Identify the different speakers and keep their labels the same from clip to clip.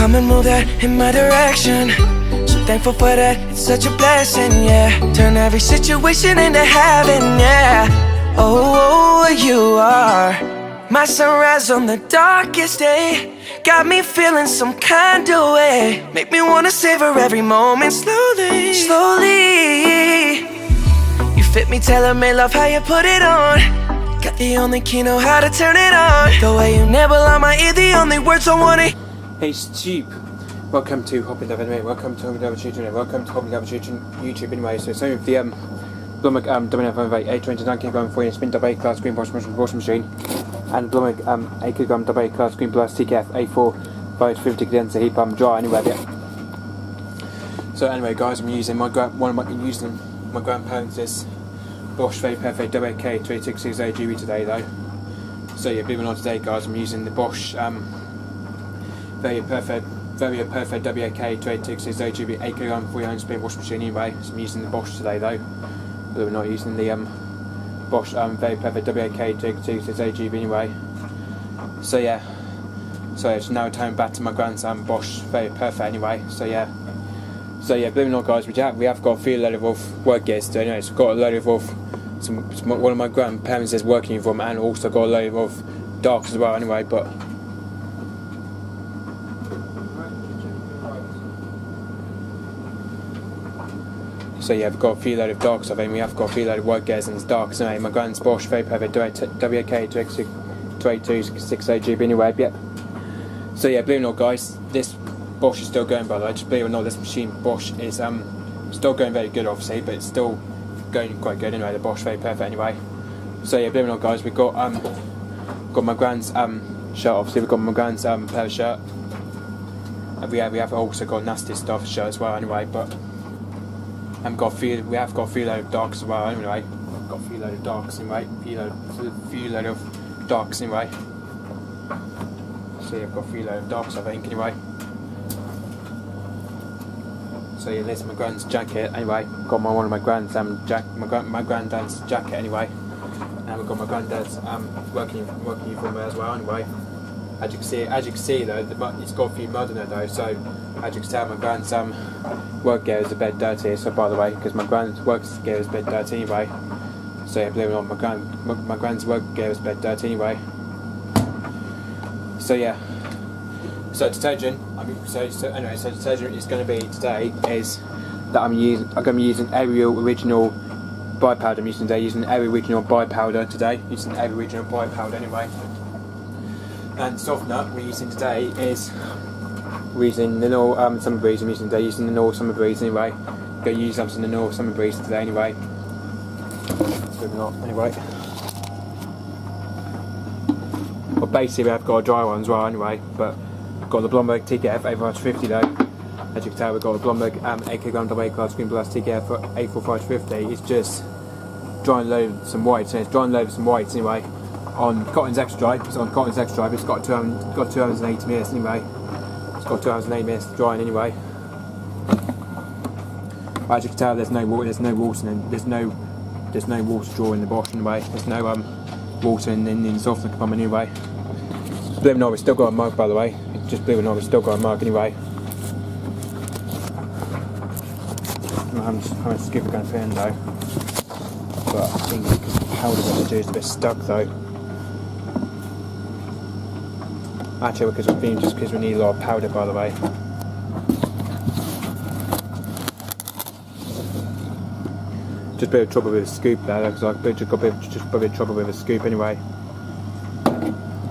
Speaker 1: come and move that in my direction. So thankful for that, it's such a blessing, yeah. Turn every situation into heaven, yeah. Oh, you are my sunrise on the darkest day. Got me feeling some kind of way. Make me wanna savor every moment slowly, slowly. You fit me, tailor-made, love how you put it on. Got the only key, know how to turn it on. The way you nibble on my ear, the only words I want it.
Speaker 2: Hey Stu, welcome to Hopping Love anyway, welcome to Hopping Love YouTube, welcome to Hopping Love YouTube anyway. So some of the Blumig W508 829kg 4 spin double A class green washing machine, and Blumig 8kg double A class green plus TKF A4550 condenser heat pump dry anyway. Yeah. So anyway guys, I'm using my grandparents' this Bosch Very Perfect WAK28260GB today though. So yeah, believe it or not today guys, I'm using the Bosch Very Perfect WAK28260GB 8kg 4 spin washing machine anyway. So I'm using the Bosch today though. But we're not using the Bosch Very Perfect WAK28260GB anyway. So yeah, so it's now turning back to my grand's Bosch Very Perfect anyway. So yeah, believe it or not guys, we have got a few load of work gears today anyway. So we've got a load of one of my grandparents is working from, and also got a load of darks as well anyway. But so yeah, we've got a few load of darks. I think we have got a few load of white gears and darks anyway. My grand's Bosch Very Perfect WAK28260GB anyway. Yep. So yeah, believe it or not guys, this Bosch is still going by the way. Just believe it or not, this machine Bosch is still going very good obviously, but it's still going quite good anyway. The Bosch Very Perfect anyway. So yeah, believe it or not guys, we've got my grand's shirt. Obviously we've got my grand's pair of shirt. And we have also got nasty stuff shirt as well anyway. But we have got a few load of darks as well anyway. We've got a few load of darks anyway. Few load of darks anyway. So yeah, I've got a few load of darks I think anyway. So yeah, this is my grand's jacket anyway. Got one of my grand's my granddad's jacket anyway. And we've got my granddad's working uniform there as well anyway. As you can see though, it's got a few mud in it though. So as you can tell, my grand's work gear is a bit dirty. So by the way, because my grand's work gear is a bit dirty anyway. So yeah, believe it or not, my grand's work gear is a bit dirty anyway. So yeah. So detergent. So detergent is going to be today is that I'm going to be using Ariel Original Bi Powder. I'm using Ariel Original Bi Powder today. Using Ariel Original Bi Powder anyway. And softener we're using today is using the normal Summer Breeze. I'm using today using the normal Summer Breeze anyway. Going to use some of the normal Summer Breeze today anyway. Anyway. Well, basically I've got a dry one as well anyway, but I've got the Blumig TKF A4550 though. As you can tell, we've got the Blumig 8kg double A class green plus TKF A4550. It's just drying load some whites, and it's drying load some whites anyway. On Cotton's Extra Dry, it's on Cotton's Extra Dry. It's got 2 hours and 80 minutes anyway. It's got 2 hours and 8 minutes drying anyway. But as you can tell, there's no water. There's no water draw in the Bosch anyway. There's no water in the softener compartment anyway. Believe it or not, we've still got a mug by the way. Just believe it or not, we've still got a mug anyway. I'm just skip going for in though. But I think the powder that they do is a bit stuck though. Actually, because we need a lot of powder by the way. Just a bit of trouble with a scoop there, because I've just got a bit of trouble with a scoop anyway.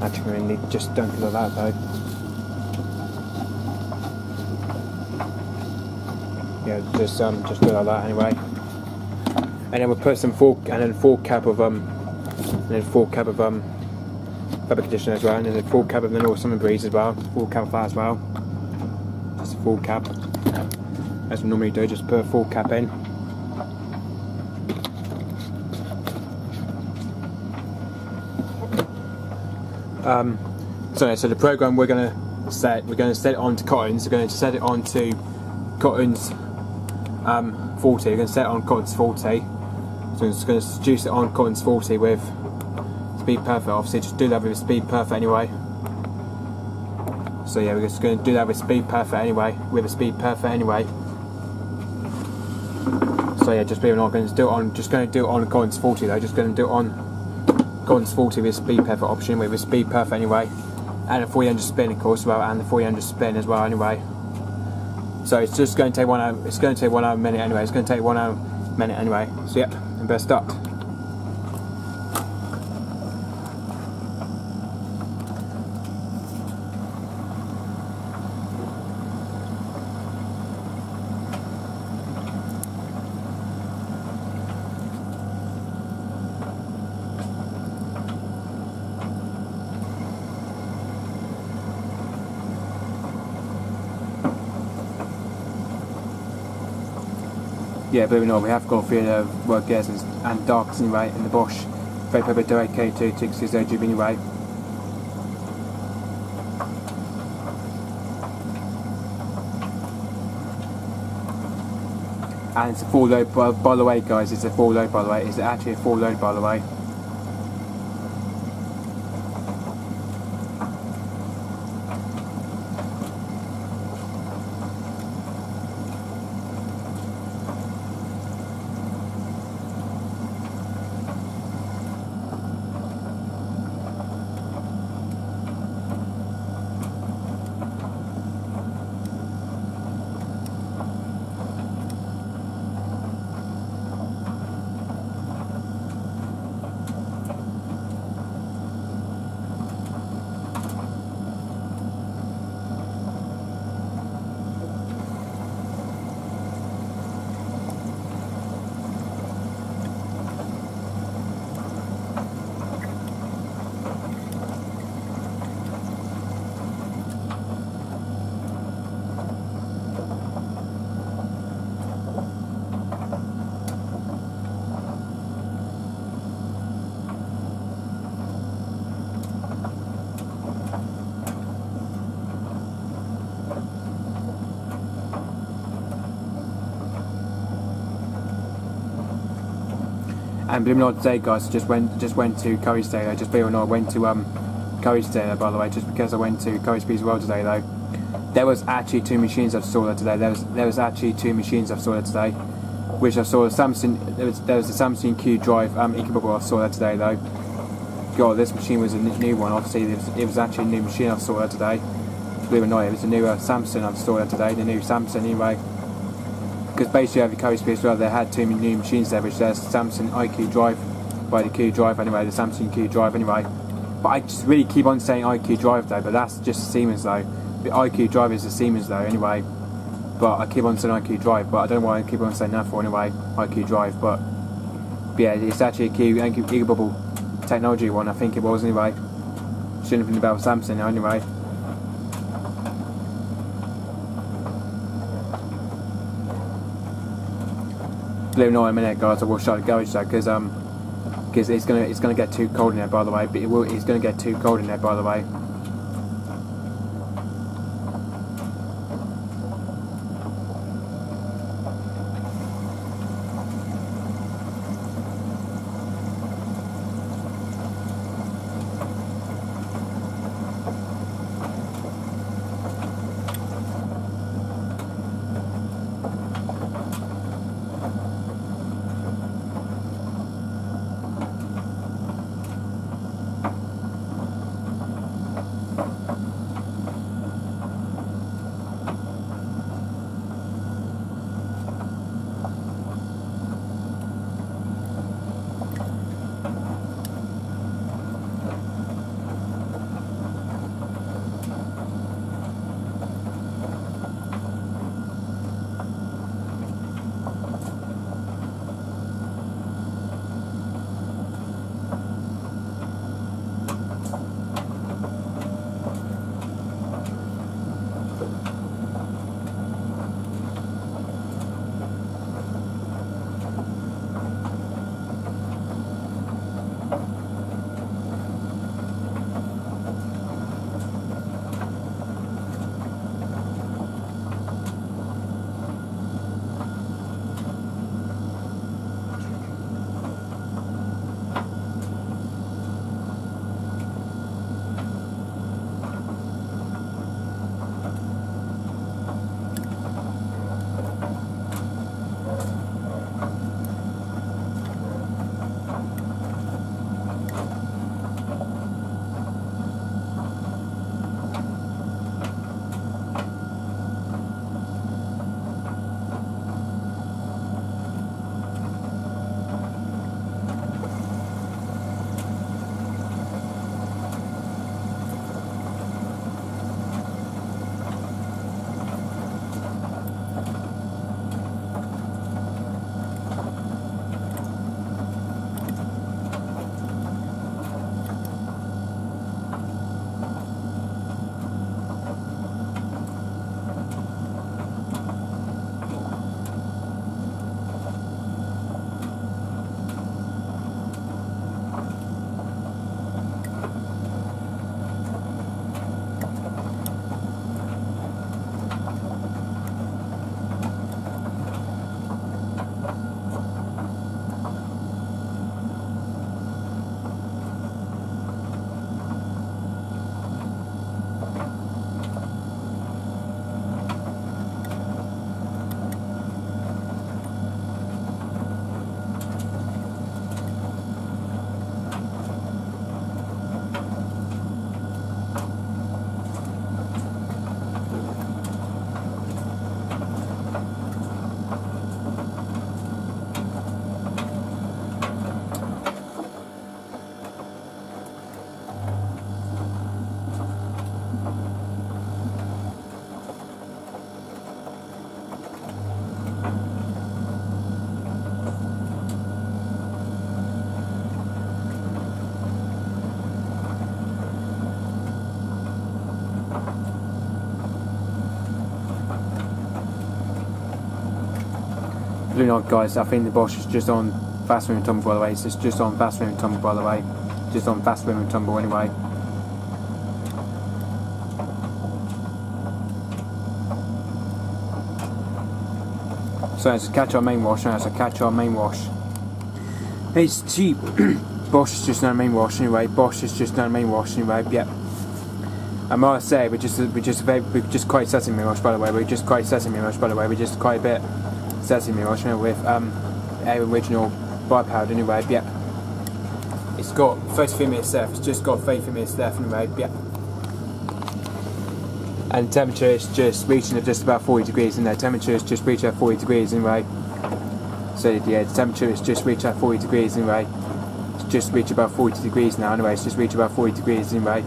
Speaker 2: Actually, we need just don't feel like that though. Yeah, just do like that anyway. And then we'll put some full cap of fabric conditioner as well, and then a full cap of the normal Summer Breeze as well. Full cap of that as well. Just a full cap. As we normally do, just put a full cap in. So the program we're going to set it onto Cotton's. We're going to set it onto Cotton's 40. We're going to set it on Cotton's 40. So it's going to reduce it on Cotton's 40 with Speed Perfect. Obviously, just do that with Speed Perfect anyway. So yeah, we're just going to do that with speed perfect anyway. So yeah, just being on, going to do it on. Just going to do it on Gordon's 40 though. Just going to do it on Gordon's 40 with speed perfect option with speed perfect anyway, and a 400 spin of course as well, and the 400 spin as well anyway. So it's just going to take 1 hour. It's going to take 1 hour minute anyway. It's going to take 1 hour minute anyway. So yep, and better start. Yeah, believe it or not, we have got a few work gears and darks anyway in the Bosch WAK28260GB anyway. And it's a full load, by the way guys, it's a full load by the way, it's actually a full load by the way. And believe it or not, today guys, just went to Curry's today. Just believe it or not, went to Curry's today by the way. Just because I went to Curry's as well today though. There was actually 2 machines I've sorted today. There was actually 2 machines I've sorted today, which I saw the Samsung. There was the Samsung Q Drive incubable I've sorted today though. God, this machine was a new one. Obviously, it was actually a new machine I've sorted today. Believe it or not, it was a new Samsung I've sorted today. The new Samsung anyway. Because basically over Curry's as well, they had 2 new machines there, which there's Samsung IQ Drive by the Q Drive anyway, the Samsung Q Drive anyway. But I just really keep on saying IQ Drive though, but that's just Siemens though. The IQ Drive is the Siemens though anyway. But I keep on saying IQ Drive, but I don't know why I keep on saying that for anyway, IQ Drive. But yeah, it's actually a incubable technology one, I think it was anyway. Shouldn't have been about Samsung anyway. Believe it or not, in a minute, guys, I will shut the garage though, because it's gonna get too cold in there, by the way. But it's gonna get too cold in there, by the way. Absolutely not, guys. I think the Bosch is just on fast swim and tumble, by the way. It's just on fast swim and tumble, by the way. Just on fast swim and tumble anyway. So it's a catch our main wash now, it's a catch our main wash. It's cheap. Bosch is just no main wash anyway. Bosch is just no main wash anyway. Yep. I must say we're just quite sesame wash, by the way. We're just quite sesame wash, by the way. We're just quite a bit sesame wash, you know, with original bar powder anyway. Yep. It's got 33 minutes left. It's just got 33 minutes left anyway. Yep. And the temperature is just reaching at just about 40 degrees, and the temperature is just reaching at 40 degrees anyway. So yeah, the temperature is just reaching at 40 degrees anyway. It's just reached about 40 degrees now anyway. It's just reached about 40 degrees anyway.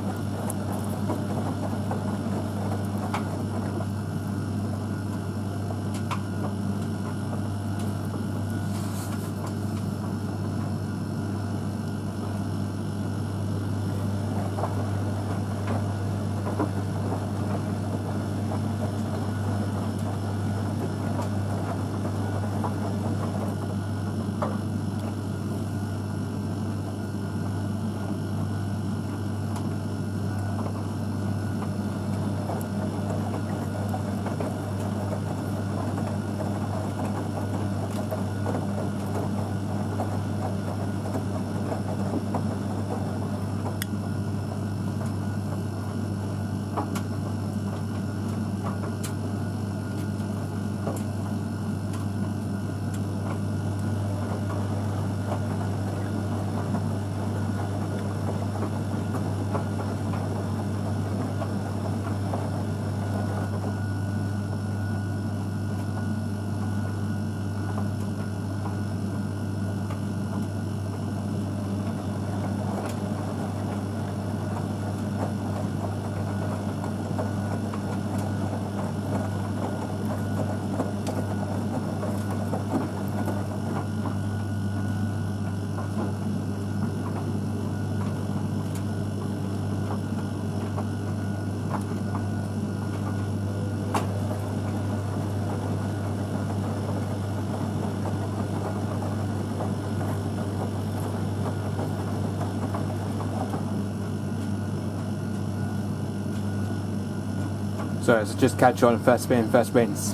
Speaker 2: So just catch on first spin, first rinse.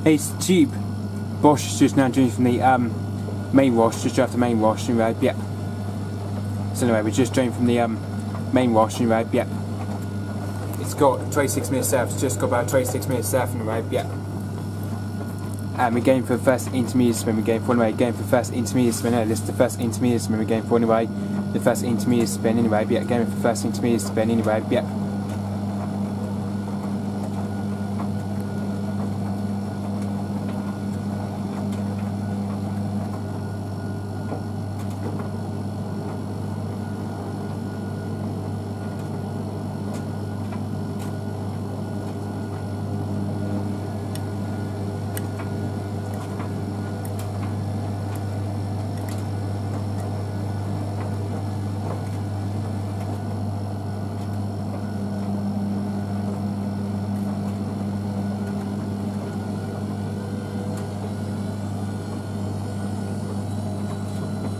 Speaker 2: It's cheap. Bosch is just now doing from the main wash, just after main wash, anyway, yeah. So anyway, we're just doing from the main wash, anyway, yeah. It's got 26 minutes left, it's just got about 26 minutes left, anyway, yeah. And we're going for the first intermediate spin, we're going for anyway, going for the first intermediate spin, this is the first intermediate spin we're going for anyway. The first intermediate spin anyway, yeah, going for the first intermediate spin anyway, yeah.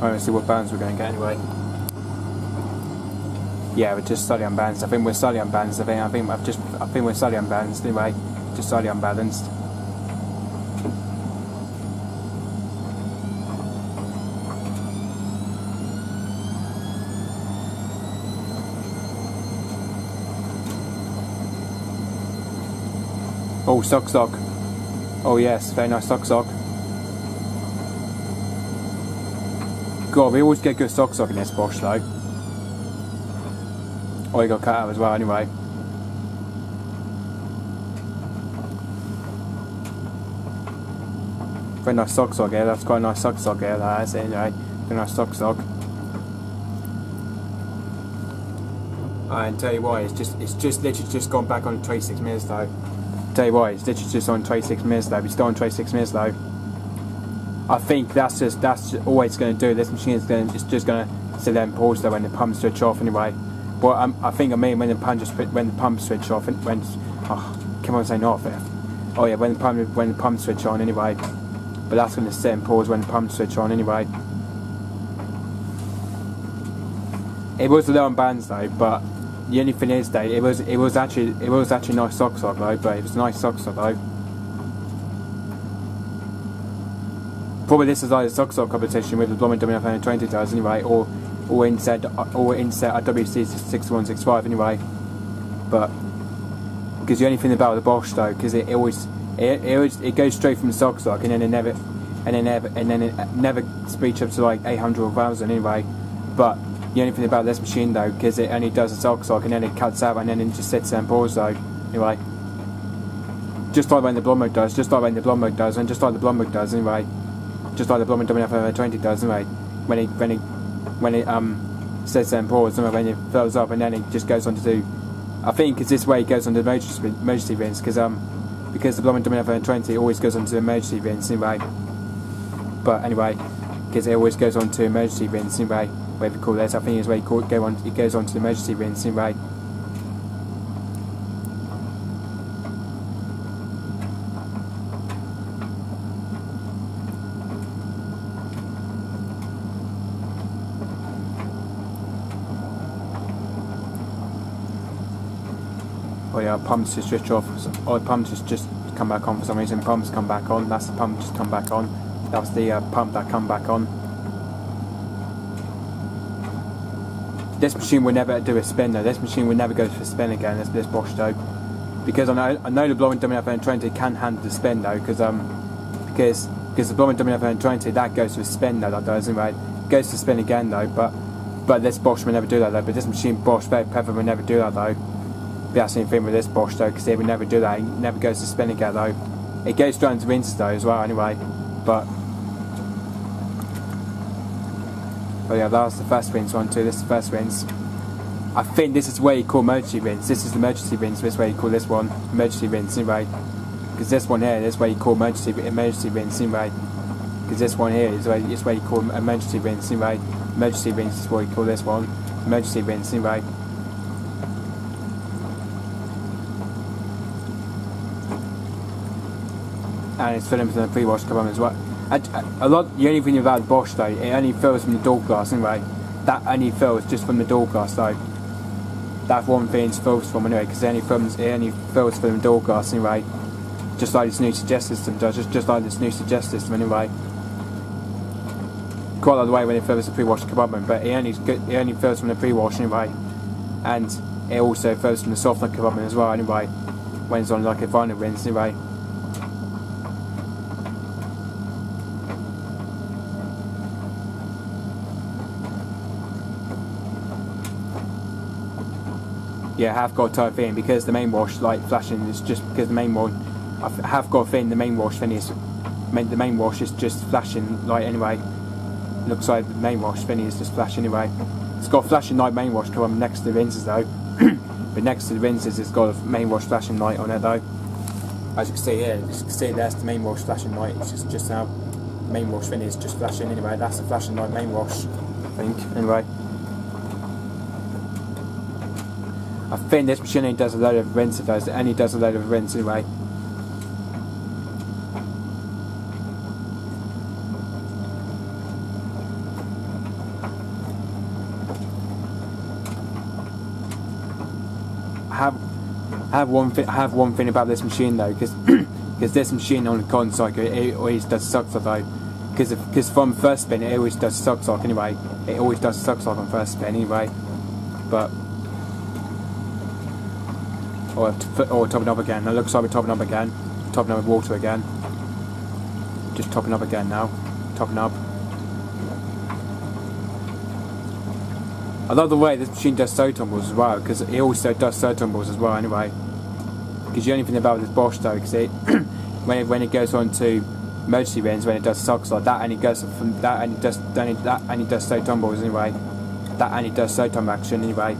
Speaker 2: Let's see what bands we're going to get anyway. Yeah, we're just slightly unbalanced. I think we're slightly unbalanced. I think we're slightly unbalanced anyway. Just slightly unbalanced. Oh, sock. Oh yes, very nice sock. God, we always get good sock in this Bosch though. Oh, you got cut out as well anyway. Very nice sock here, that's quite a nice sock here, that is anyway. Very nice sock. And tell you why, it's just literally just gone back on 26 minutes though. Tell you why, it's literally just on 26 minutes though. We're still on 26 minutes though. I think that's all it's going to do. This machine is just going to sit there and pause though when the pump switch off anyway. But I think when the pump switch off, keep on saying off. Oh yeah, when the pump switch on anyway. But that's going to set and pause when the pump switch on anyway. It was low on bands though, but the only thing is though, it was actually nice sock though, but it was a nice sock though. Probably this is like a sock competition with the Blooming WF120 does anyway, or instead a WC6165 anyway. But because the only thing about the Bosch though, because it goes straight from the sock and then it never speeds up to like 800 or 1000 anyway. But the only thing about this machine though, because it only does a sock and then it cuts out and then it just sits there and pause though. Anyway, just like when the Blomberg does, and just like the Blomberg does anyway. Just like the Blooming WF120 does anyway. When it sits there and pause, and when it fills up and then it just goes on to do. I think it's this way it goes on to emergency rinse because the Blooming WF120 always goes on to emergency rinse anyway. But anyway, because it always goes on to emergency rinse anyway, whatever you call this, I think it's where it goes on to the emergency rinse anyway. Oh yeah, pumps just switch off. Oh, the pump just come back on for some reason. Pumps come back on. That's the pump just come back on. That was the pump that come back on. This machine will never do a spin though. This machine will never go for a spin again. This Bosch though, because I know the Blooming WF120 can handle the spin though, because the Blooming WF120 that goes to a spin though. That does anyway. It goes to spin again though, but this Bosch will never do that though. But this machine Bosch very Pepper will never do that though. That's the same thing with this Bosch though, because it would never do that. It never goes to spin again though. It goes straight into rinses though as well anyway. But oh yeah, that was the first rinse one too. This is the first rinse. I think this is where you call emergency rinse. This is the emergency rinse. This is where you call this one emergency rinse anyway. Because this one here is where you call emergency rinse anyway. Because this one here is where you call emergency rinse anyway. Emergency rinse is what you call this one. Emergency rinse anyway. And it's filling from the pre-wash compartment as well. The only thing about Bosch though, it only fills from the door glass anyway. That only fills just from the door glass though. That's one thing it fills from anyway, because it only fills from the door glass anyway. Just like this new suggest system does, just like this new suggest system anyway. Quite like the way when it fills the pre-wash compartment, but it only fills from the pre-wash anyway. And it also fills from the softener compartment as well anyway, when it's on like a vinyl rinse anyway. Yeah, I have got a type thing because the main wash light flashing is just because the main one. I have got a thing. The main wash thing is the main wash is just flashing light anyway. Looks like the main wash thing is just flashing anyway. It's got a flashing light main wash come next to the rinses though. But next to the rinses, it's got a main wash flashing light on it though. As you can see here, you can see there's the main wash flashing light. It's just now the main wash thing is just flashing anyway. That's the flashing light main wash, I think. Anyway. I think this machine only does a load of rinse, it does. It only does a load of rinse anyway. I have one thing about this machine though, because this machine on the cotton cycle it always does suck sock though. Because from first spin it always does suck sock anyway. It always does suck sock on first spin anyway. But or topping up again. Now looks like we're topping up again. Topping up with water again. Just topping up again now. Topping up. I love the way this machine does sow tumbles as well, because it also does sow tumbles as well anyway. Because the only thing about this Bosch though, because it when it goes on to emergency rinse, when it does socks like that, and it goes from that and it does sow tumbles anyway. That and it does sow tumble action anyway.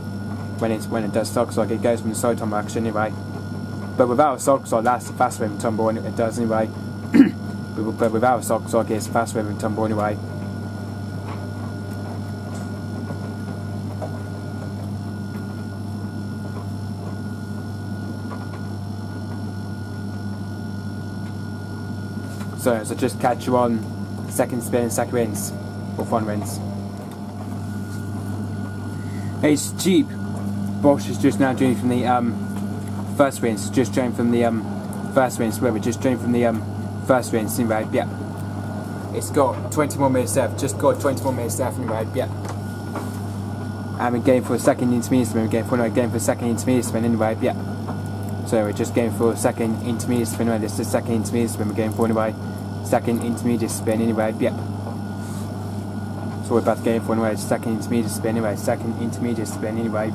Speaker 2: When it does sock like it goes from the sow tumble action anyway. But without a sock like that's a fast moving tumble and it does anyway. But without a sock like it's a fast moving tumble anyway. So just catch you on second spin, second rinse, or front rinse. It's cheap. Bosch is just now doing from the first rinse, just doing from the first rinse, where we're just doing from the first rinse anyway, yeah. It's got 20 more minutes left, just got 20 more minutes left anyway, yeah. And we're going for a second intermediate spin, we're going for a second intermediate spin anyway, yeah. So we're just going for a second intermediate spin anyway, this is the second intermediate spin we're going for anyway. Second intermediate spin anyway, yeah. So we're about to go for anyway, second intermediate spin anyway, second intermediate spin anyway.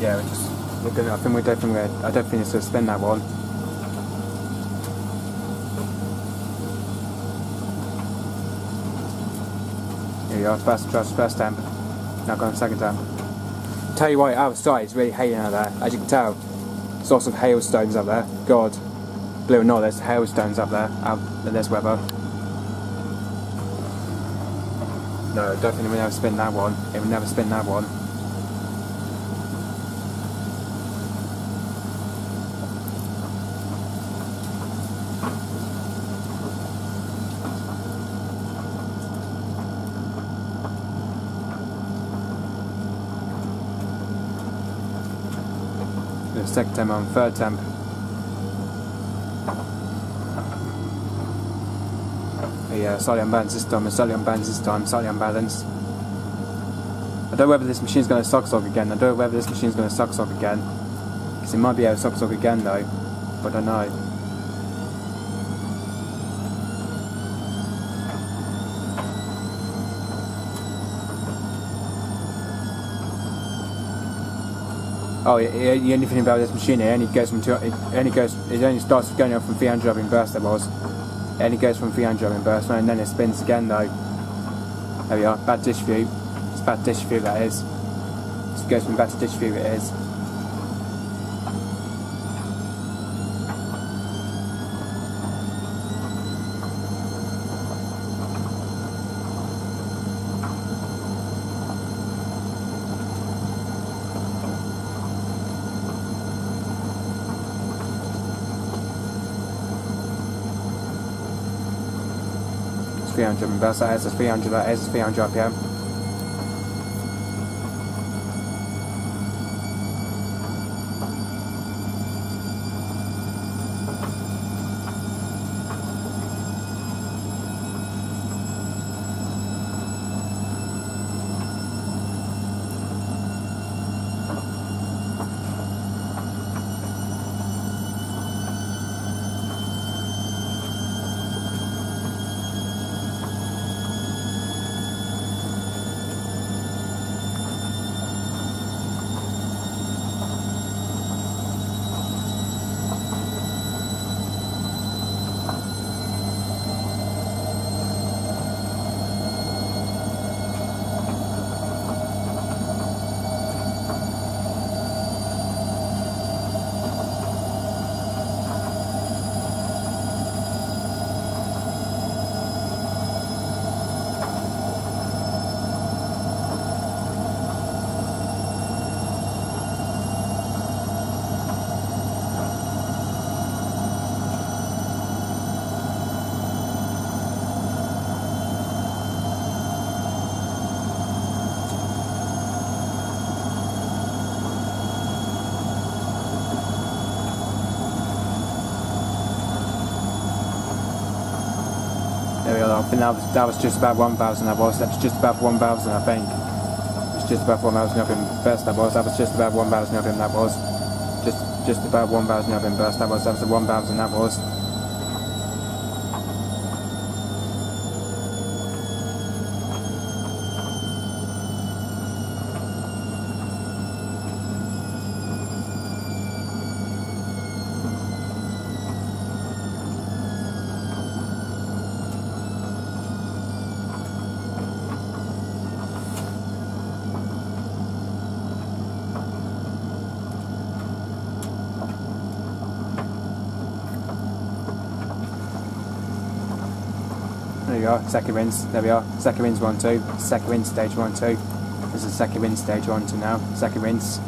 Speaker 2: Yeah, I don't think it's going to spin that one. Here we are, first temp. Now going second temp. Tell you what, outside it's really hailing out there. As you can tell, there's lots of hailstones up there. God, believe it or not, there's hailstones up there out in this weather. No, I don't think it will never spin that one. It will never spin that one. Second temp on third temp. Yeah, slightly unbalanced this time, slightly unbalanced. I don't know whether this machine's going to sock again, because it might be able to sock again though, but I don't know. Oh, the only thing about this machine, it only starts going up from 300 up in burst. It only goes from 300 up in burst, and then it spins again though. There we are, bad dish view. It's bad dish view that is. It goes from bad to dish view it is. It's 300 in burst, that is 300 RPM. There we are, I think that was just about 1,000 that was just about 1,000 I think. It was just about 1,000 up in burst that was just about 1,000 up in that was. Just about 1,000 up in burst that was the 1,000 that was. There we are, second rinse, there we are, second rinse 1, 2, second rinse stage 1, 2. This is second rinse stage 1, 2 now, second rinse.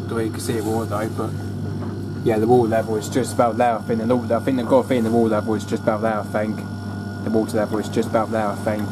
Speaker 2: The way you can see it all though, but yeah, the wall level is just about there. I think they've got a thing. The wall level is just about there. I think the water level is just about there. I think.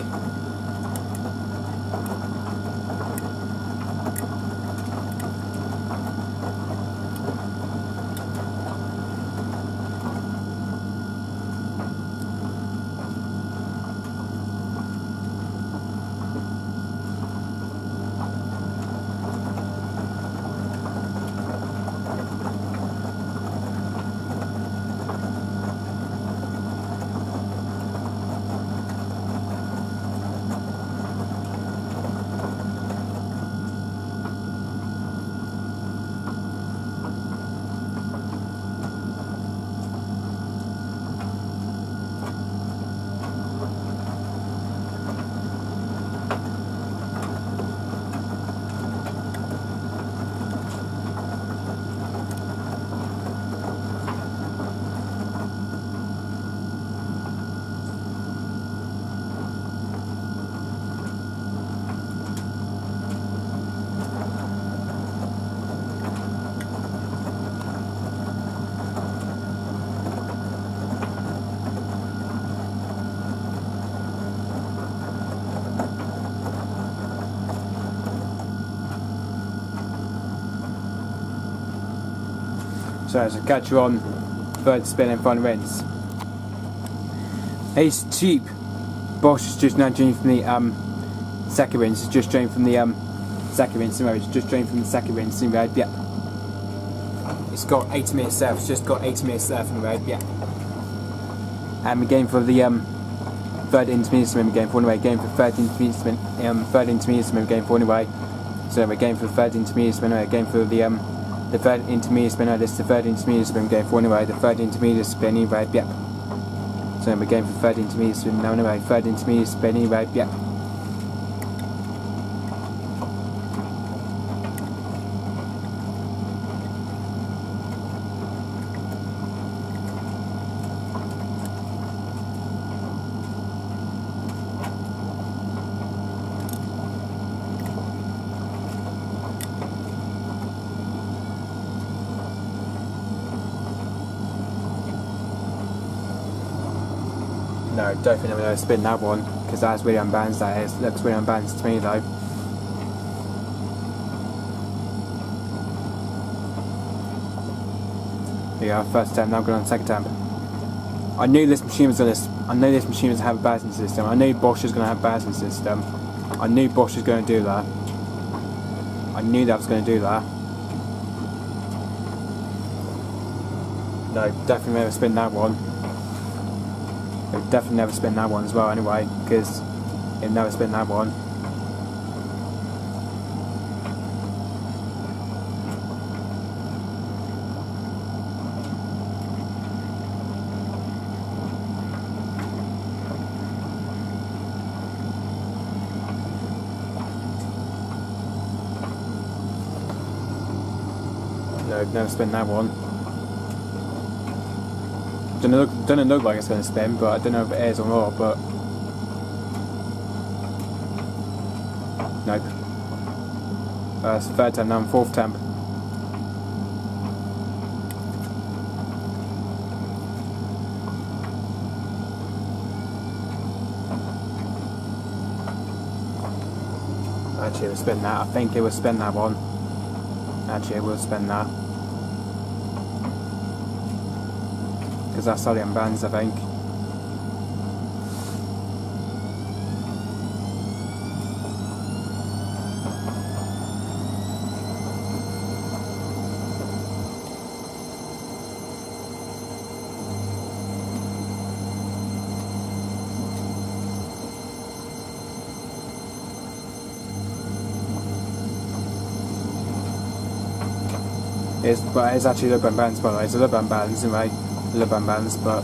Speaker 2: So as a catch you on third spin and front rinse. It's cheap. Bosch is just now drained from the second rinse. It's just drained from the second rinse. No, it's just drained from the second rinse in red. Yeah. It's got 80 minutes left. It's just got 80 minutes left in red. Yeah. And we're going for the third intermediate spin. We're going for anyway. Going for third intermediate spin. Third intermediate spin. We're going for anyway. So we're going for the third intermediate spin. We're going for the third intermediate spin. This is the third intermediate spin. We're going for anyway. The third intermediate spin in red. Yep. So we're going for the third intermediate spin now anyway. Third intermediate spin in red. Yep. No, don't think I'm going to spin that one, because that's really unbalanced, that is. Looks really unbalanced to me though. Yeah, first attempt, now going on second attempt. I knew this machine was going to have a balancing system. I knew Bosch was going to have a balancing system. I knew Bosch was going to do that. I knew that was going to do that. No, definitely never spin that one. It'll definitely never spin that one as well anyway, because it'll never spin that one. so I've never spin that one. Doesn't look like it's going to spin, but I don't know if it is or not, but... Nope. It's the third temp, now I'm fourth temp. Actually, it will spin that. I think it will spin that one. Actually, it will spin that. Because that's solely on bands, I think. But it's actually Lub and Bands, by the way. It's a Lub and Bands, anyway. Lub and Bands, but...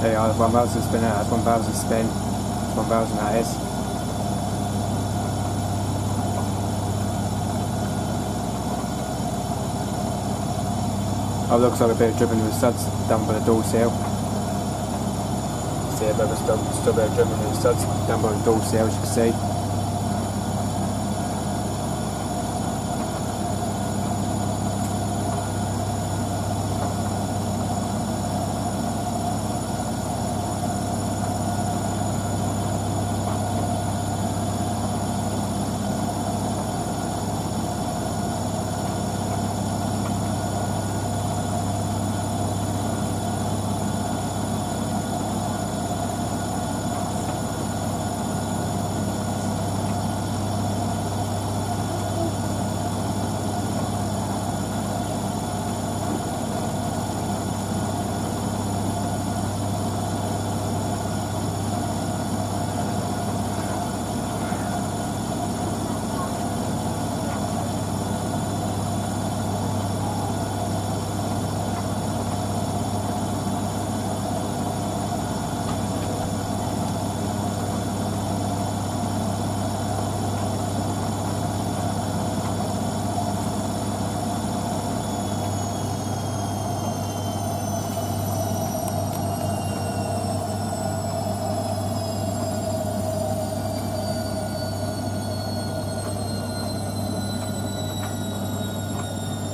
Speaker 2: There you are, that's 1,000 spin out, that's 1,000 spin. That's 1,000 that is. Oh, looks like a bit of dribbling with studs down by the door seal. See a bit of still a bit of dribbling with studs down by the door seal, as you can see.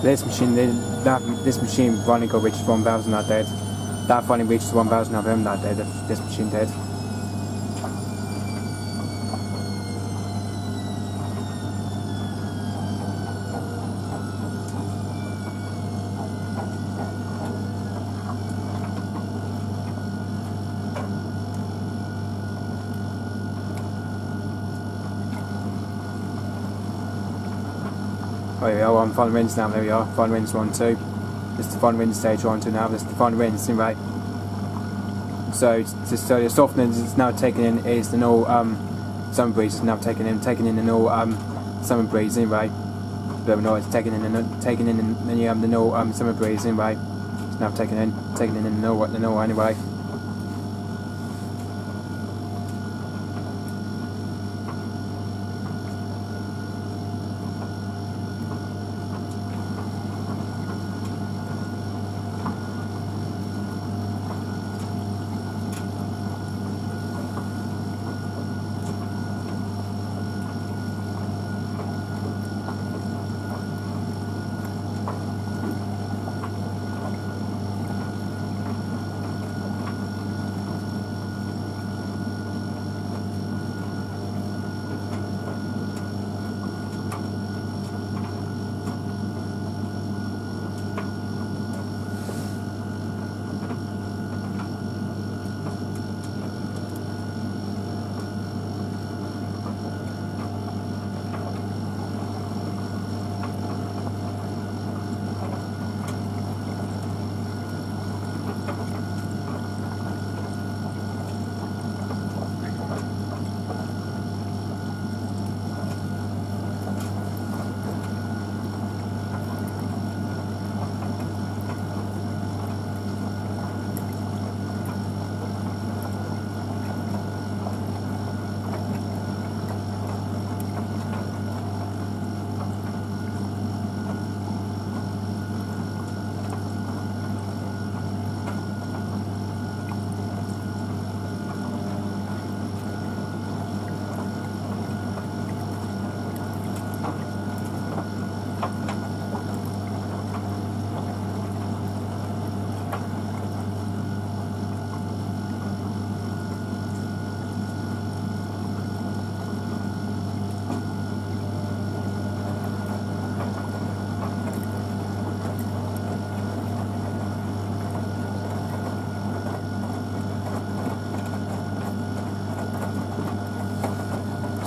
Speaker 2: This machine finally got reached 1,000 that did. That finally reached 1,000 of them that day, this machine did. Oh, here we are on final wins now, there we are, final wins 1, 2. This is the final wins stage 1, 2 now, this is the final wins, right? So the softness is now taken in is the null summer breeze is now taken in the null summer breeze, anyway. But no, it's taken in the null summer breeze, anyway. It's now taken in the null anyway.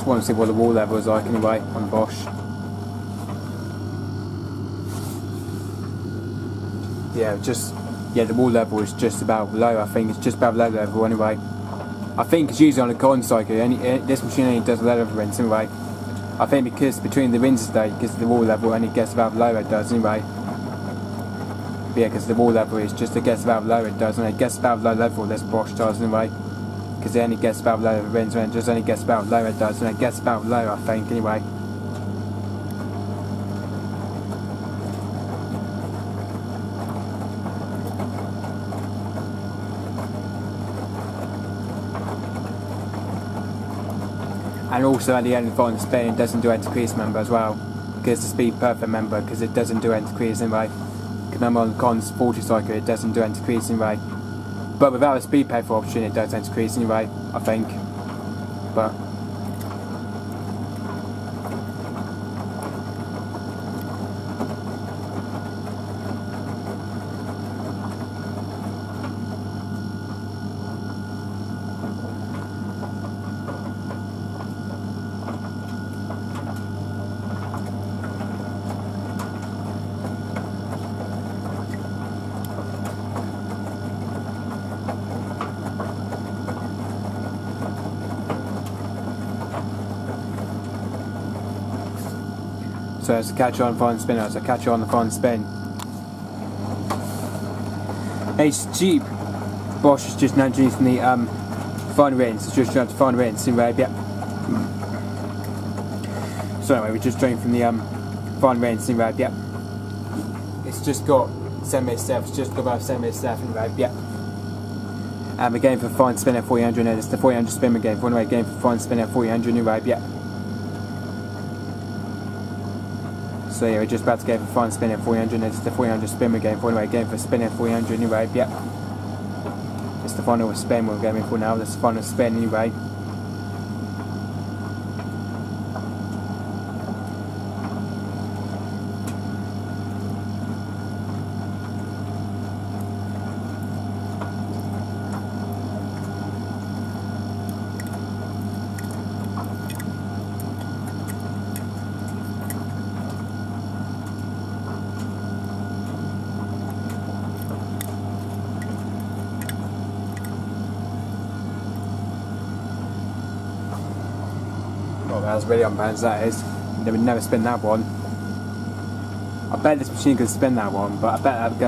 Speaker 2: want to see what the wall level is like anyway on Bosch. Yeah, the wall level is just about low. I think it's just about low level anyway. I think it's usually on a con cycle. This machine only does low level rinse anyway. I think because between the rinses though, because the wall level only gets about low it does anyway. But yeah, because the wall level is just it gets about low it does, and it gets about low level this Bosch does anyway. Because it only gets about low level rinse, and it just only gets about low it does, and it gets about low I think anyway. And also at the end of the final spin it doesn't do anti-crease member as well, because the speed perfect member, because it doesn't do anti-crease anyway. Because remember on the cons 40 cycle it doesn't do anti-crease anyway. But without a speed perfect option it does anti-crease anyway, I think. But so it's a catch on final spin, it's a catch on the final spin. It's cheap. Bosch is just now introducing the final rinse, it's just trying to final rinse anyway, yeah. So anyway, we're just drawing from the final rinse anyway, yeah. It's just got 7 minutes left, it's just got about 7 minutes left anyway, yeah. And we're going for final spin at 400, and it's the 400 spin we're going for anyway, going for final spin at 400 anyway, yeah. So yeah, we're just about to go for final spin at 400, and it's the 400 spin we're going for anyway, going for spin at 400 anyway, yep. It's the final spin we're going for now, that's the final spin anyway. Oh, that's really unbalanced, that is. They would never spin that one. I bet this machine could spin that one, but I bet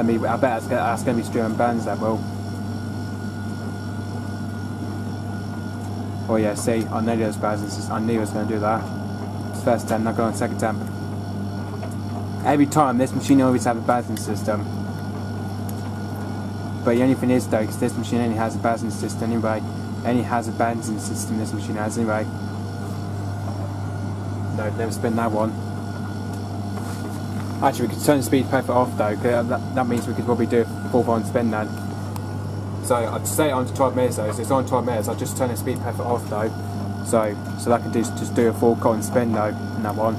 Speaker 2: that's gonna be straight unbalanced, that will. Oh yeah, see, I knew those balances, I knew I was gonna do that. It's first attempt, not going on second attempt. Every time, this machine always has a balancing system. But the only thing is though, because this machine only has a balancing system anyway. Only has a balancing system this machine has anyway. No, never spin that one. Actually, we could turn the speed perfect off though, because that means we could probably do a full on spin then. So I'd set it on to 12 minutes though, so it's on 12 minutes, I'll just turn the speed perfect off though. So that can just do a full con spin though, in that one.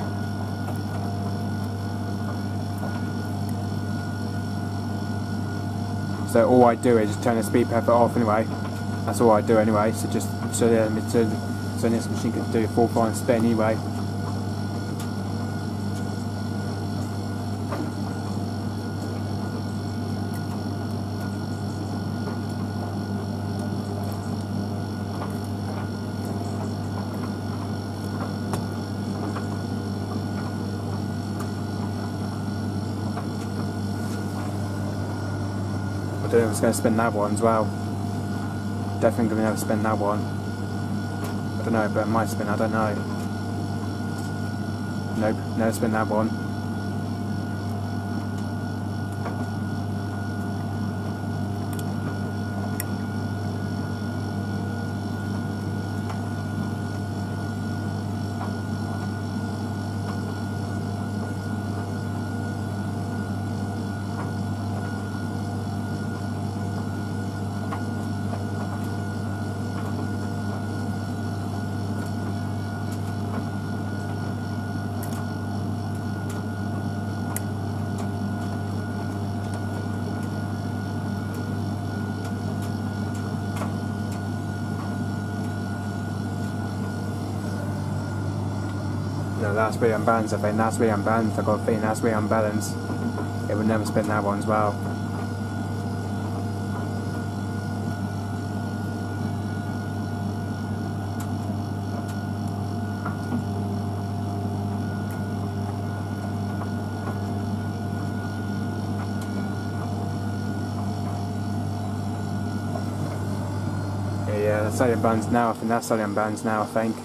Speaker 2: So all I do is just turn the speed perfect off anyway. That's all I do anyway, so this machine can do a full on spin anyway. I don't know if it's going to spin that one as well. Definitely going to never spin that one. I don't know, but it might spin, I don't know. Nope, never spin that one. that's really unbalanced. I think that's really unbalanced. I've got a feeling that's really unbalanced. It would never spin that one as well. Yeah, that's slightly unbalanced now. I think that's slightly unbalanced now, I think.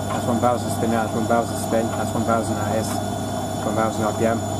Speaker 2: That's 1,000 spin, that's 1,000 spin, that's 1,000 that is. 1,000 RPM.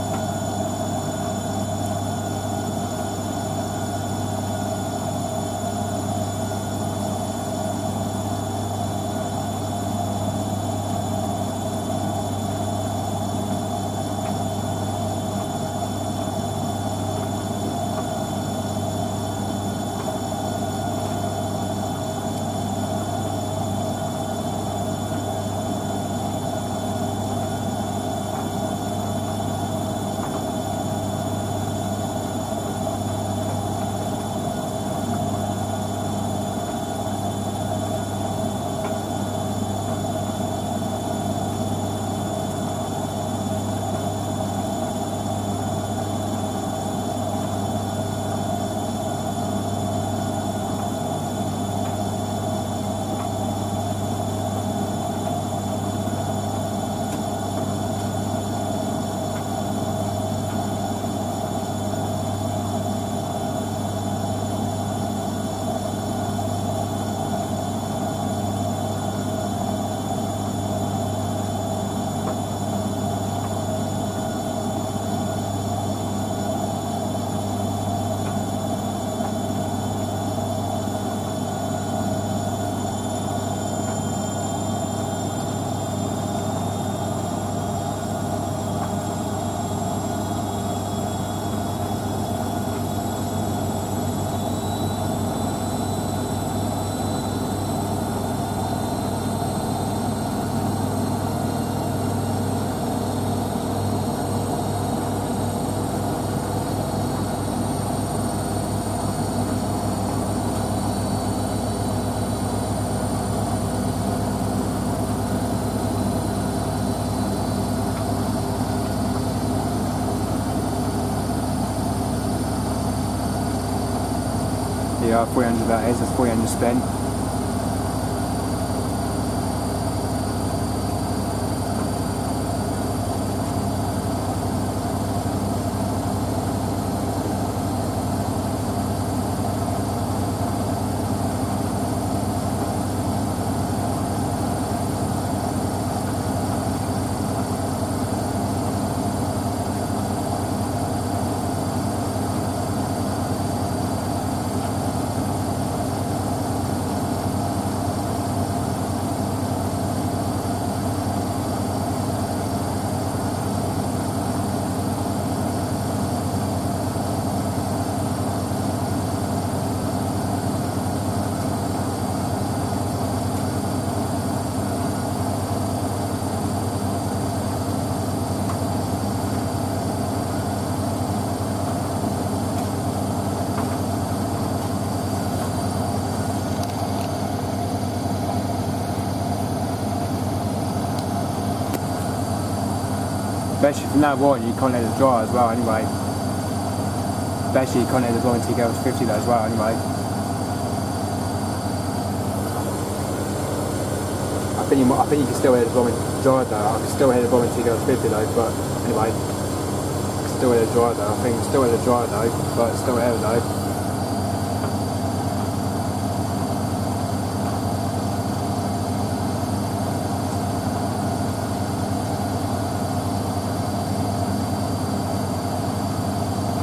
Speaker 2: Yeah, 300 that is, that's 300 spin. Especially from now on, you can't let it dry as well anyway. Especially you can't let it dry until you go to 50 though as well anyway. I think you can still let it dry though. I can still let it dry until you go to 50 though, but anyway. Still let it dry though. I think still let it dry though, but it's still air though.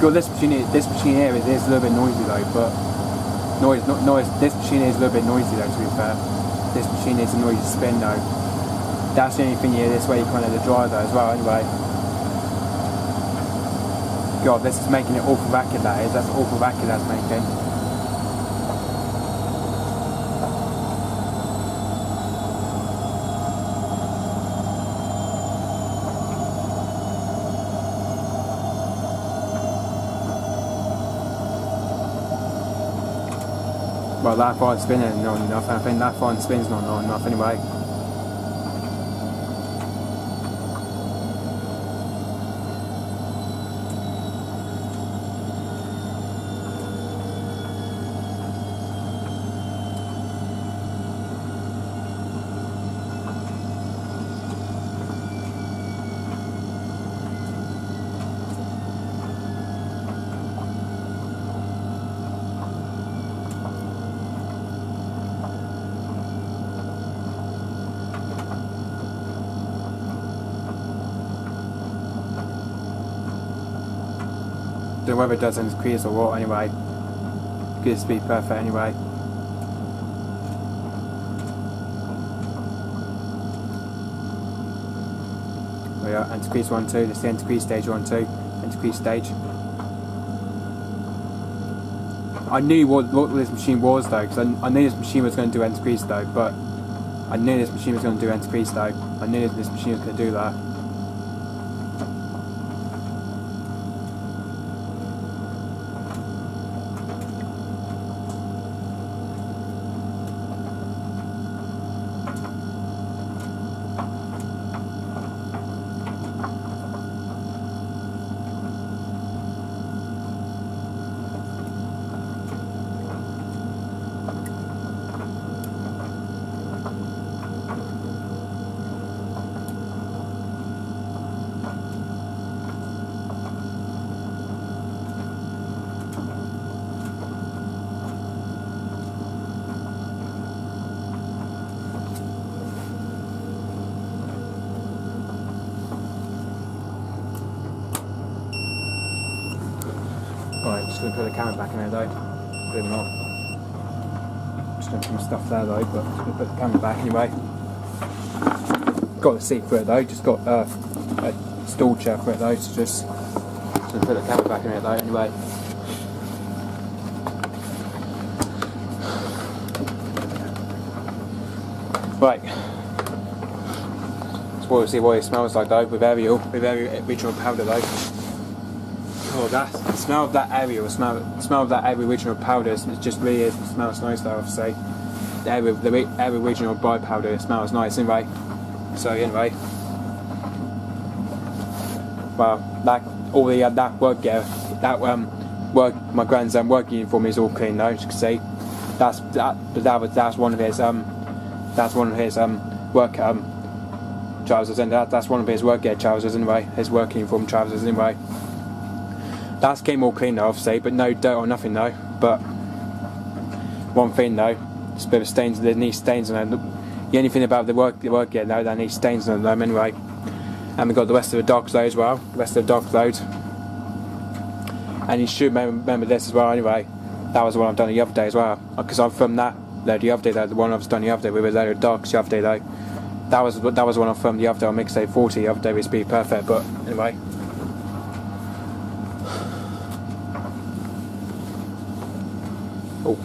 Speaker 2: This machine here is a little bit noisy though, but this machine is a little bit noisy though, to be fair. This machine is a noisy spin though. That's the only thing here, this way you can't let it dry though as well anyway. God, this is making it awful vacuum that is, that's awful vacuum that's making. Well, that fine spinning not enough, I think that fine spin's not enough anyway. Don't know whether it does increase or what anyway. Good speed perfect anyway. Oh yeah, anti-crease 1, 2, this is the anti-crease stage 1, 2, anti-crease stage. I knew what this machine was though, because I knew this machine was going to do anti-crease though, but I knew this machine was going to do anti-crease though. I knew this machine was going to do that. Right, just going to put the camera back in there though, believe it or not. Just going to put my stuff there though, but just going to put the camera back anyway. Got the seat for it though, just got a stool chair for it though, so just going to put the camera back in there though anyway. Right, so we'll see what it smells like though, with original powder though. Oh, the smell of that area, the smell of that original powder, it just really is, it smells nice though, I have to say. The original bright powder, it smells nice anyway. So anyway, well, that work gear, my grand's work uniform is all clean though, as you can see. That's one of his work trousers, and that's one of his work gear trousers anyway, his work uniform trousers anyway. That came all clean though, obviously, but no dirt or nothing though. But one thing though, just a bit of stains, there needs stains on it. The only thing about the work gear though, that needs stains on them anyway. And we've got the rest of the dogs though as well, the rest of the dog load. And you should remember this as well anyway. That was the one I've done the other day as well. Because I'm from that load the other day though, the one I've done the other day with a load of dogs the other day though. That was one I'm from the other day on Mixtape 40 the other day with Speed Perfect, but anyway. Oh,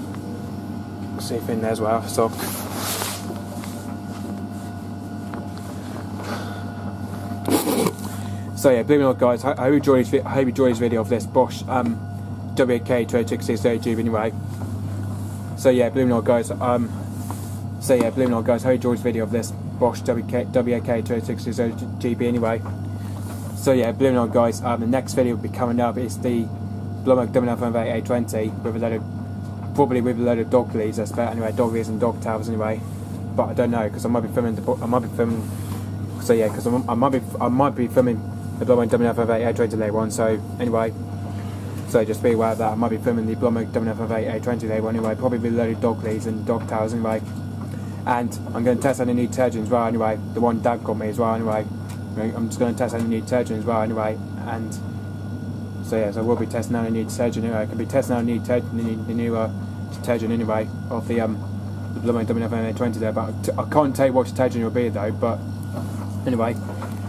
Speaker 2: safe in there as well, so. So yeah, believe it or not guys, I hope you enjoyed this video of this Bosch WAK28260GB anyway. So yeah, believe it or not guys, hope you enjoyed this video of this Bosch WAK28260GB anyway. So So yeah, believe it or not, guys, the next video will be coming up. It's the WAK28260GB with a load of, probably with a load of dog leads. That's about anyway, dog leads and dog tails anyway. But I don't know because I might be filming So yeah, because I might be filming the WAK28260GB later on. So anyway, so just be aware of that. I might be filming the WAK28260GB later on anyway. Probably with a load of dog leads and dog tails anyway. And I'm going to test out the new detergent as well anyway. The one Dad got me as well anyway. I'm just going to test out the new detergent as well anyway. And so yeah, so I will be testing out the new detergent anyway. I could be testing out the new detergent anyway of the WAK28260GB there. But I can't tell you what detergent it will be though. But anyway,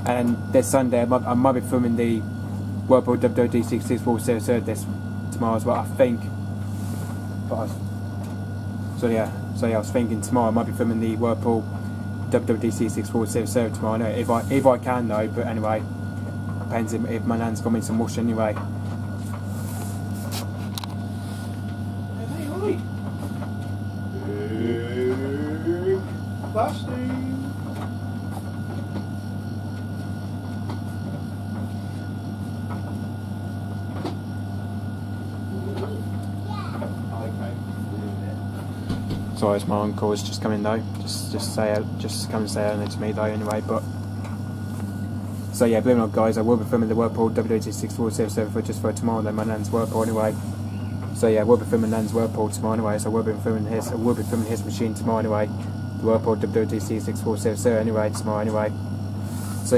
Speaker 2: and this Sunday I might be filming the Whirlpool WD-6407 this tomorrow as well, I think. So yeah, I was thinking tomorrow I might be filming the Whirlpool WD-6407 tomorrow. No, if I can though, but anyway, depends if my nan's got me some wash anyway. Sorry, it's my uncle is just coming though. Just come and say hello to me though anyway. But so yeah, believe it or not, guys, I will be filming the Whirlpool WD-6407 for tomorrow. Then my nan's Whirlpool anyway. So yeah, we'll be filming nan's Whirlpool tomorrow anyway. So we'll be filming his machine tomorrow anyway. The Whirlpool WD-6407 anyway tomorrow anyway. So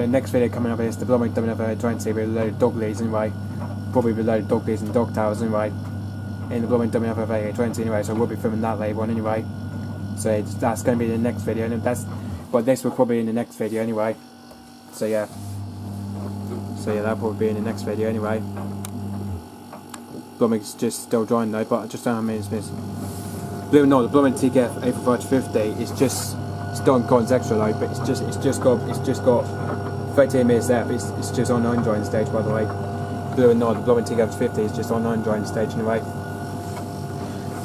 Speaker 2: next video coming up is the WAK28260GB with a load of dog leads anyway. Probably with a load of dog leads and dog tails anyway. In the WAK28260GB anyway, so we'll be filming that later on anyway. So that's going to be the next video, and this will probably be in the next video anyway. So yeah, that'll probably be in the next video anyway. Blooming's just still drying though, but I just don't know how many it's missing. Believe it or not, the Blooming TKF-84550 is just still on Cotton's extra load, but it's just got 13 minutes left. It's just on undrying stage, by the way. Believe it or not, the Blooming TKF-50 is just on undrying stage anyway.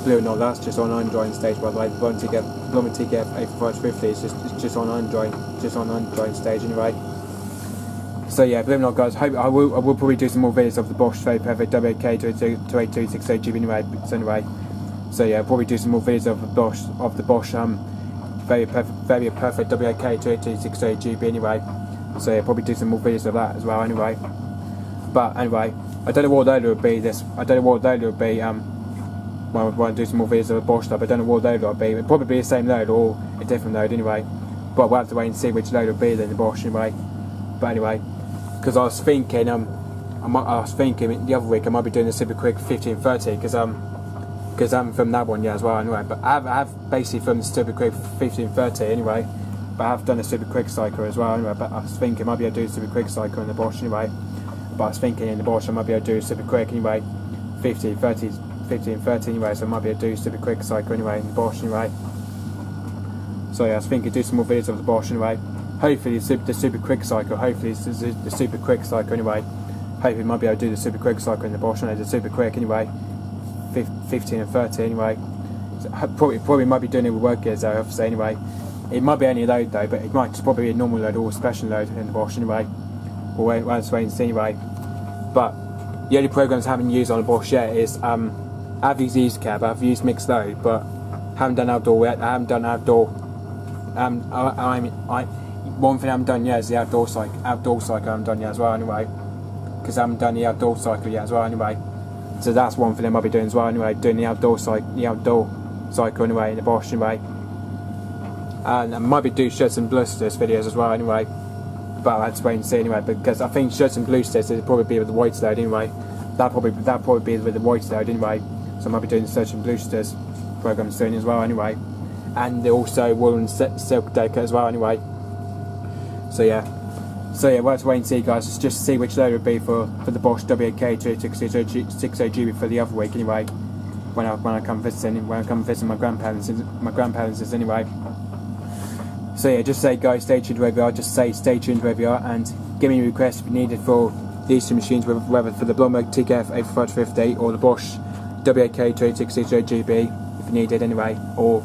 Speaker 2: Believe it or not, that's just on undrying stage, by the way. The Blooming TKF-84550 is just on undrying stage anyway. So yeah, believe it or not, guys, I will probably do some more videos of the Bosch very perfect WAK28260GB anyway. So yeah, I'll probably do some more videos of the Bosch very perfect WAK28260GB anyway. So yeah, probably do some more videos of that as well anyway. But anyway, I don't know what loader would be when I do some more videos of the Bosch stuff. I don't know what loader it would be. It'd probably be the same load or a different load anyway. But we'll have to wait and see which load it would be then the Bosch anyway. But anyway, because I was thinking the other week I might be doing a super quick 1530 because I'm from that one as well anyway. But I have basically filmed the super quick 1530 anyway. But I have done a super quick cycle as well anyway. But I was thinking I might be able to do a super quick cycle in the Bosch anyway. But I was thinking in the Bosch I might be able to do a super quick anyway, 1530 anyway, so I might be able to do a super quick cycle anyway in the Bosch anyway. So yeah, I was thinking do some more videos of the Bosch anyway. Hopefully the super quick cycle, hopefully it's the super quick cycle anyway. Hopefully I might be able to do the super quick cycle in the Bosch anyway, the super quick anyway, 15 and 30 anyway. So probably might be doing it with work gears though, I have to say anyway. It might be any load though, but it might just probably be a normal load or a special load in the Bosch anyway. We'll wait and see anyway. But the only programs I haven't used on a Bosch yet is I've used EasyCab, I've used mixed load, but haven't done outdoor yet. I haven't done outdoor. One thing I haven't done yet is the outdoor cycle. Outdoor cycle I haven't done yet as well anyway, because I haven't done the outdoor cycle yet as well anyway. So that's one thing I might be doing as well anyway, doing the outdoor cycle anyway in the Bosch anyway. And I might be doing shirts and blisters videos as well anyway. But I'll have to wait and see anyway, because I think shirts and blue sticks will probably be with the white load anyway. That'll probably be with the white load anyway. So I might be doing the search and blue sticks program soon as well anyway. And also wool and silk deca as well anyway. So yeah, we'll have to wait and see, guys. Just to see which load it would be for the Bosch WAK28260GB for the other week anyway. When I come visiting my grandparents anyway. So yeah, just say, guys, stay tuned wherever you are. Just say stay tuned wherever you are, and give me a request if you need it for these two machines, whether for the Bloomberg TKF-84550 or the Bosch WAK28260GB if you need it anyway, or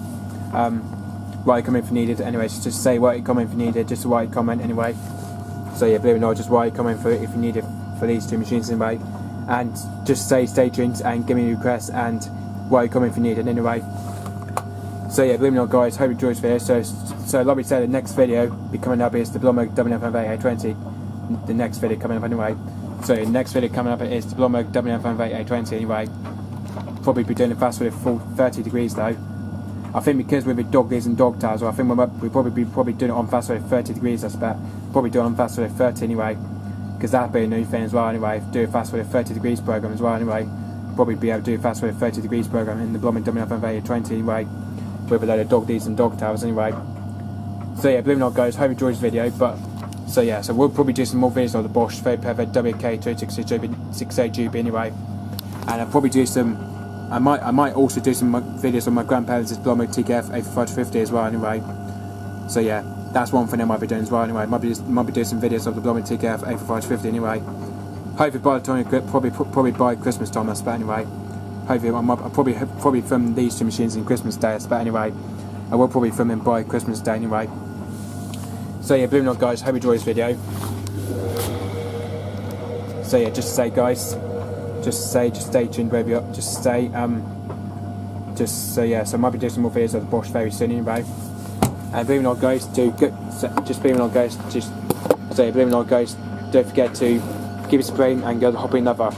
Speaker 2: write a comment if needed. Anyway, just say write a comment if needed. Just write a comment anyway. So yeah, believe it or not, just write a comment for if you need it for these two machines anyway. And just say stay tuned and give me requests and write a comment if you need it anyway. So yeah, believe it or not guys, hope you enjoyed this video. So like we said, the next video be coming up is the Blomberg WFM820. The next video coming up anyway. So the next video coming up is the Blomberg WFM820 anyway. Probably be doing it fast with a full 30 degrees though. I think because with the dog ears and dog tails, I think we'll probably doing it on fast with 30 degrees. That's about probably doing it on fast with 30 anyway. Because that'd be a new thing as well anyway. Do it fast with a 30 degrees program as well anyway. Probably be able to do it fast with a 30 degrees program in the Blomberg WFM820 anyway. With a load of dog ears and dog tails anyway. So yeah, believe it or not guys, hope you enjoyed this video. But so yeah, so we'll probably do some more videos of the Bosch very perfect WAK28260GB anyway. And I'll probably do some. I might also do some videos on my grandparents' Blomberg TKF 8550 as well anyway. So yeah, that's one thing I might be doing as well anyway. Might be doing some videos of the Blomberg TKF 8550 anyway. Hopefully by the time probably by Christmas time, that's about anyway. Hopefully I'll probably film these two machines in Christmas Day, that's about anyway. I will probably film them by Christmas Day anyway. So yeah, believe it or not guys, hope you enjoyed this video. So yeah, just say guys, just stay tuned wherever you are, just say so yeah, so I might be doing some more videos of the Bosch very soon anyway. And believe it or not guys, believe it or not guys, don't forget to give us a brain and go to hop in another.